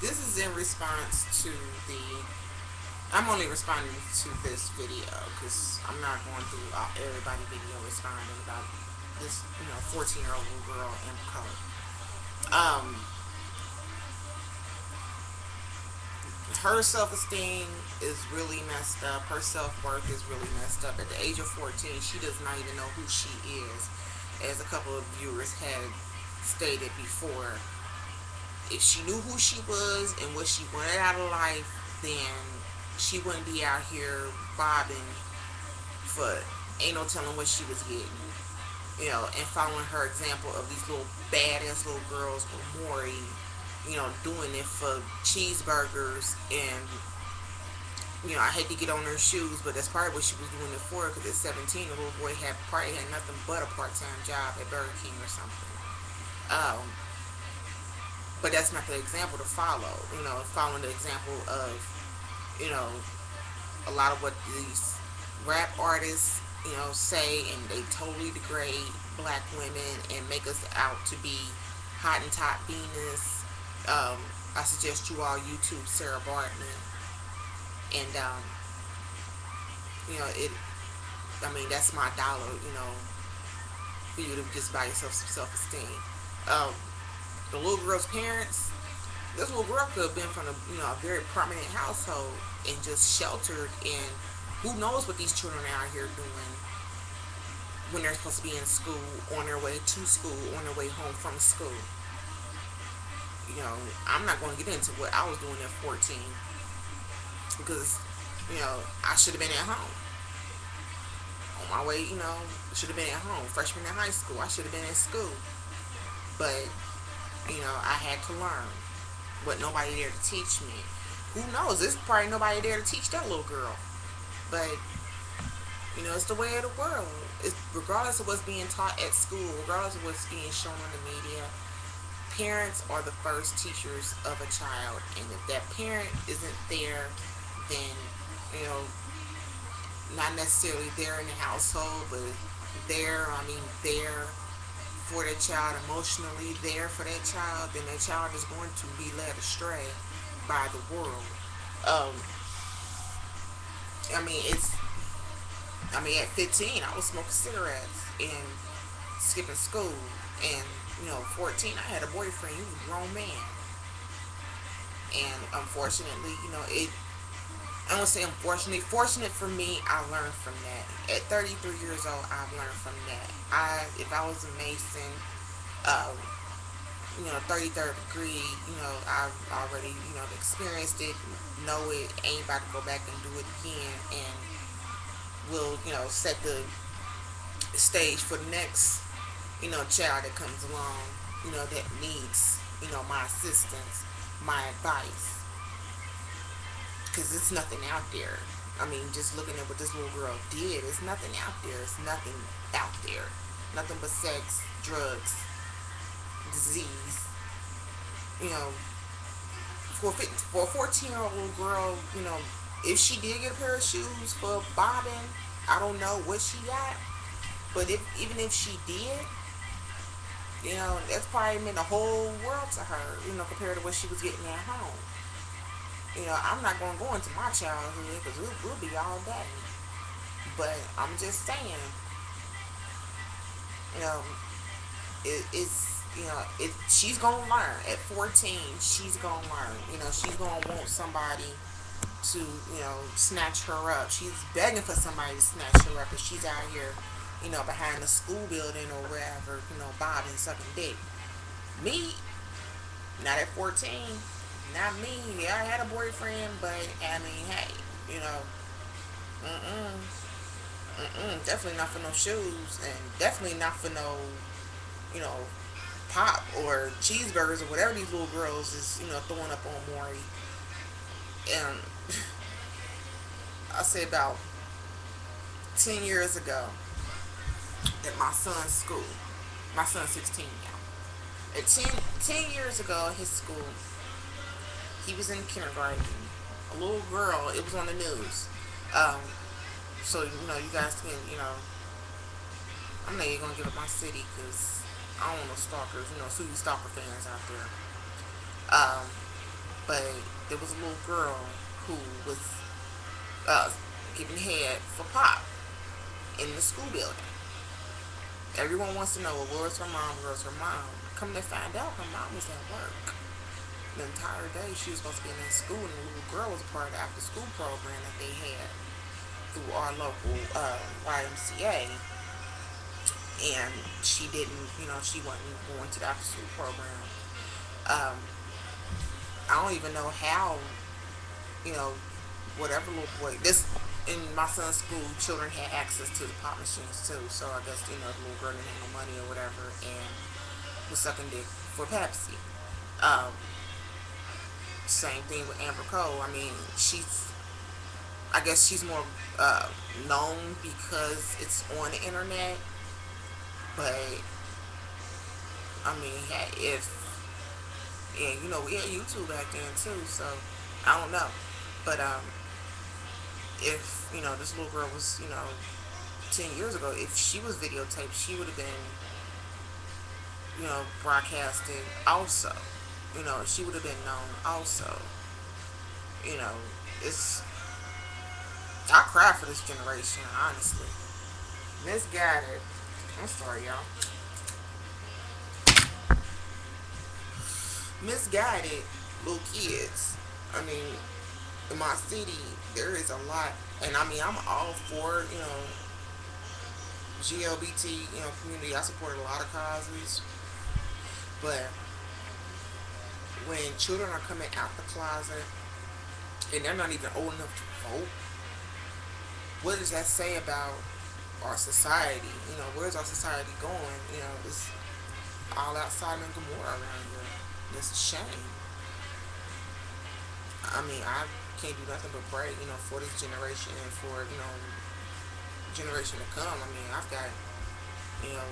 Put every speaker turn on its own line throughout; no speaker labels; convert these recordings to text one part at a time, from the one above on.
This is in response to the. I'm only responding to this video because I'm not going through everybody video responding about this, 14-year-old little girl in color. Um, her self-esteem is really messed up. Her self-worth is really messed up. At the age of 14, she does not even know who she is. As a couple of viewers had stated before, if she knew who she was and what she wanted out of life, then she wouldn't be out here bobbing for ain't no telling what she was getting. And following her example of these little badass little girls with Maury, doing it for cheeseburgers. And I had to get on her shoes, but that's probably what she was doing it for, because at 17, the little boy probably had nothing but a part-time job at Burger King or something. Um, but that's not the example to follow. Following the example of, you know, a lot of what these rap artists, say, and they totally degrade black women and make us out to be hot and top Venus. I suggest you all YouTube Sarah Bartman, and it. I mean, that's my dollar. For you to just buy yourself some self-esteem. Um, the little girl's parents. This little girl could have been from a very prominent household and just sheltered. And who knows what these children are out here doing when they're supposed to be in school, on their way to school, on their way home from school. I'm not going to get into what I was doing at 14, because I should have been at home on my way. Should have been at home. Freshman in high school, I should have been in school, but I had to learn. But nobody there to teach me. Who knows? There's probably nobody there to teach that little girl. But it's the way of the world. It's regardless of what's being taught at school, regardless of what's being shown on the media. Parents are the first teachers of a child, and if that parent isn't there, then not necessarily there in the household, but there for that child, emotionally there for that child, then that child is going to be led astray by the world. Um, I mean, it's. At 15, I was smoking cigarettes and skipping school, and 14, I had a boyfriend. He was a grown man, and unfortunately, it. I don't say unfortunately. Fortunate for me, I learned from that. At 33 years old, I've learned from that. If I was a Mason, uh, 33rd degree, I've already, experienced it, know it, ain't about to go back and do it again, and will, set the stage for the next, child that comes along, that needs, my assistance, my advice, because there's nothing out there. I mean, just looking at what this little girl did, there's nothing out there. It's nothing out there. Nothing but sex, drugs, disease. You know, for a 14-year-old little girl, if she did get a pair of shoes for bobbing, I don't know what she got. But even if she did, that's probably meant the whole world to her, compared to what she was getting at home. I'm not going to go into my childhood because we'll be all day. But I'm just saying, you know, she's going to learn. At 14, she's going to learn. She's going to want somebody to, snatch her up. She's begging for somebody to snatch her up because she's out here, behind the school building or wherever, bobbing, sucking dick. Me, not at 14. Not me. Yeah, I had a boyfriend, but I mean, hey, definitely not for no shoes, and definitely not for no, you know, pop or cheeseburgers or whatever these little girls is, throwing up on Maury. And I say about 10 years ago at my son's school. My son's 16 now. At 10 years ago at his school, he was in kindergarten. A little girl, it was on the news. So, you guys can, I'm not even going to give up my city because I don't want no stalkers, Susie Stalker fans out there. But there was a little girl who was uh, giving head for pop in the school building. Everyone wants to know, well, where's her mom? Where's her mom? Come to find out, her mom was at work the entire day. She was supposed to be in that school, and the little girl was a part of the after school program that they had through our local YMCA. And she didn't, she wasn't going to the after school program. Um, I don't even know how, you know, whatever little boy. This in my son's school, children had access to the pop machines too. So I guess the little girl didn't have no money or whatever, and was sucking dick for Pepsi. Um, Same thing with Amber Cole. I mean, I guess she's more known because it's on the internet. But I mean, if and we had YouTube back then too, so I don't know. But if this little girl was 10 years ago, if she was videotaped, she would have been broadcasted also. She would have been known also. You know, it's I cry for this generation, honestly. Misguided. I'm sorry, y'all. Misguided little kids. I mean, in my city, there is a lot, and I mean, I'm all for GLBT community. I support a lot of causes, but when children are coming out the closet and they're not even old enough to vote, what does that say about our society? Where's our society going? It's all outside and Gomorrah around here. It's a shame. I mean, I can't do nothing but pray, for this generation and for, generation to come. I mean, you know,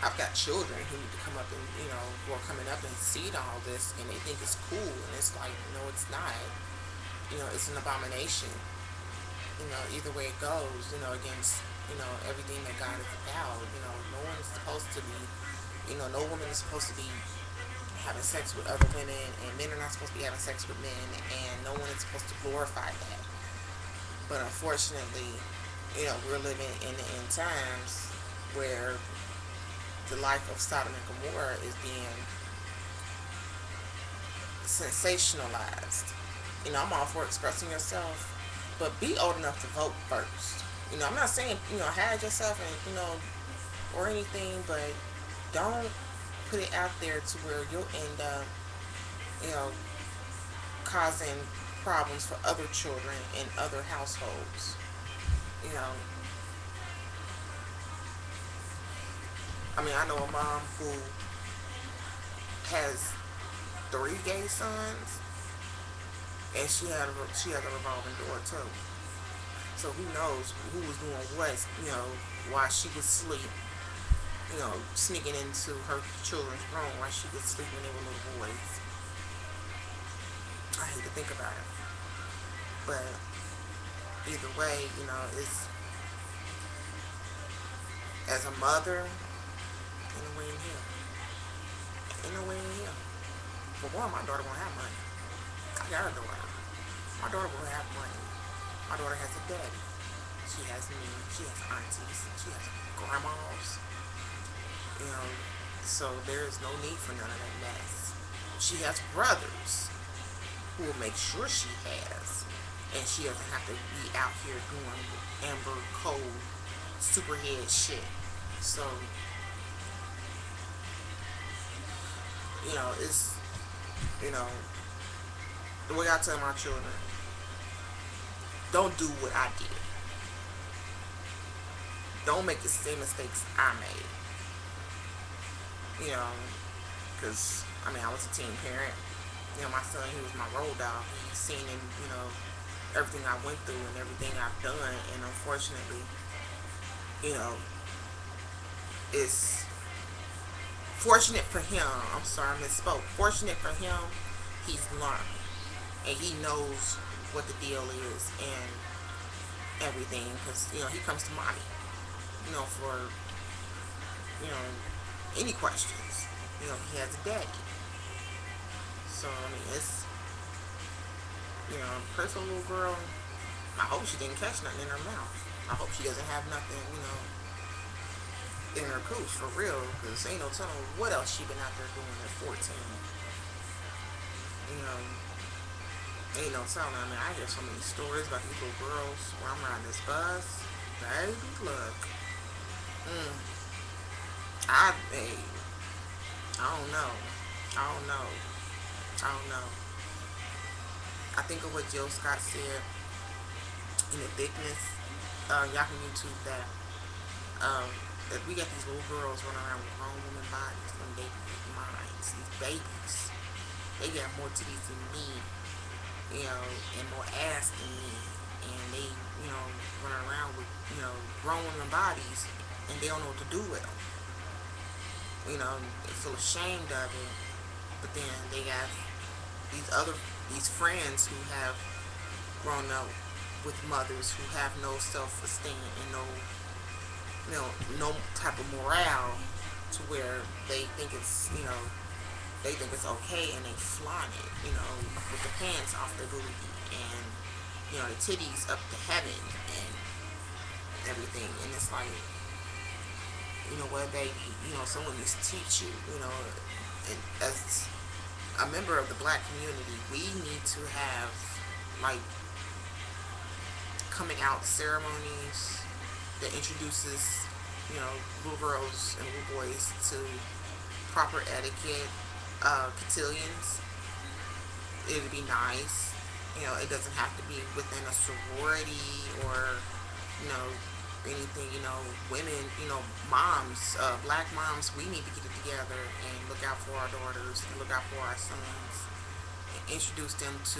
I've got children who need to come up and, who are coming up and see all this, and they think it's cool, and it's like, no, it's not. It's an abomination. Either way it goes, against, everything that God is about. No one is supposed to be, no woman is supposed to be having sex with other women, and men are not supposed to be having sex with men, and no one is supposed to glorify that. But unfortunately, we're living in the end times where the life of Sodom and Gomorrah is being sensationalized. I'm all for expressing yourself, but be old enough to vote first. I'm not saying, hide yourself and, or anything, but don't put it out there to where you'll end up, causing problems for other children in other households. I mean, I know a mom who has 3 gay sons, and she has a revolving door too. So who knows who was doing what, while she was asleep, sneaking into her children's room while she was sleeping when they were little boys. I hate to think about it. But either way, it's as a mother, ain't no way in here. Ain't no way in here. For one, my daughter won't have money. I got a daughter. My daughter will have money. My daughter has a daddy. She has me. She has aunties. She has grandmas. So there is no need for none of that mess. She has brothers who will make sure she has, and she doesn't have to be out here doing Amber Cole superhead shit. So it's the way I tell my children, don't do what I did. Don't make the same mistakes I made. Because, I mean, I was a teen parent. My son, he was my road dog. He's seen everything I went through and everything I've done. And unfortunately, it's fortunate for him. I'm sorry, I misspoke. Fortunate for him, he's learned. And he knows what the deal is and everything. Because, he comes to mommy, for, any questions. He has a daddy. So, I mean, Personal little girl. I hope she didn't catch nothing in her mouth. I hope she doesn't have nothing, in her cooch for real. Cause ain't no telling what else she been out there doing at 14. You know, ain't no telling. I mean, I hear so many stories about these little girls when I'm riding this bus. Baby, look. Mm, hey, I don't know. I don't know. I don't know. I think of what Jill Scott said in the thickness. Y'all can YouTube that. Um, that we got these little girls running around with grown women bodies, them baby minds, these babies. They got more titties than me, and more ass than me, and they, run around with, grown women bodies, and they don't know what to do with them. They feel ashamed of it, but then they got these friends who have grown up with mothers who have no self-esteem and no type of morale to where they think it's okay and they flaunt it, with the pants off their booty and, the titties up to heaven and everything. And it's like, what, baby, someone needs to teach you, and as a member of the black community, we need to have, like, coming out ceremonies that introduces, little girls and little boys to proper etiquette, cotillions. It'd be nice. It doesn't have to be within a sorority or, anything. Women, moms, black moms, we need to get it together and look out for our daughters, and look out for our sons, and introduce them to,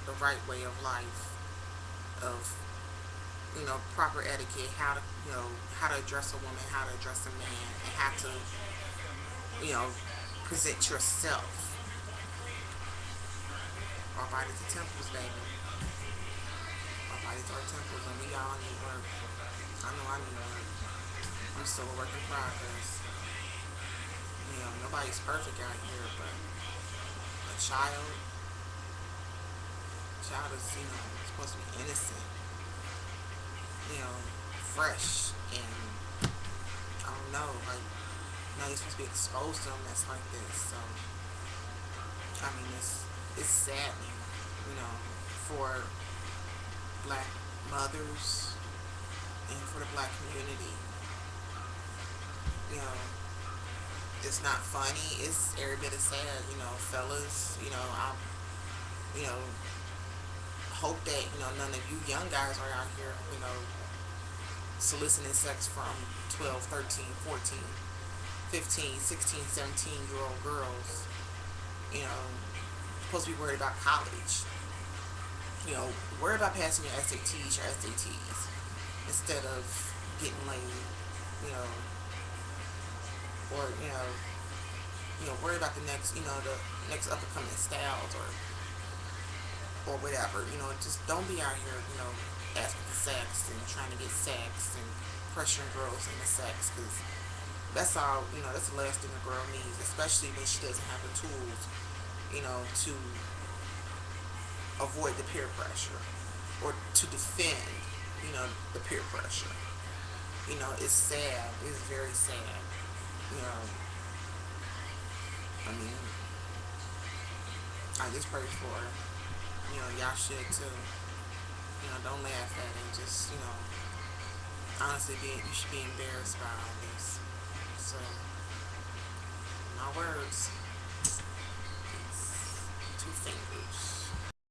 the right way of life, of, proper etiquette, how to address a woman, how to address a man, and how to, present yourself. Our bodies are temples, baby. Our bodies are temples, and we all need work. I know I need work. I'm still a work in progress. Nobody's perfect out here, but a child is, supposed to be innocent, fresh, and I don't know, like, you're supposed to be exposed to them that's like this. So, I mean, it's saddening, for black mothers and for the black community. You know, it's not funny. It's every bit as sad. Fellas. I, you know, hope that none of you young guys are out here, soliciting sex from 12, 13, 14, 15, 16, 17-year-old girls. Supposed to be worried about college. Worry about passing your SATs instead of getting laid. You know, or worry about the next, the next up and coming styles or whatever. Just don't be out here, asking for sex and trying to get sex and pressuring girls into sex, because that's all. That's the last thing a girl needs, especially when she doesn't have the tools, to avoid the peer pressure or to defend, the peer pressure. It's sad. It's very sad. You know, I mean, I just pray for her. Y'all should too. Don't laugh at it. Just, honestly, you should be embarrassed by all this. So, my words. It's 2 fingers.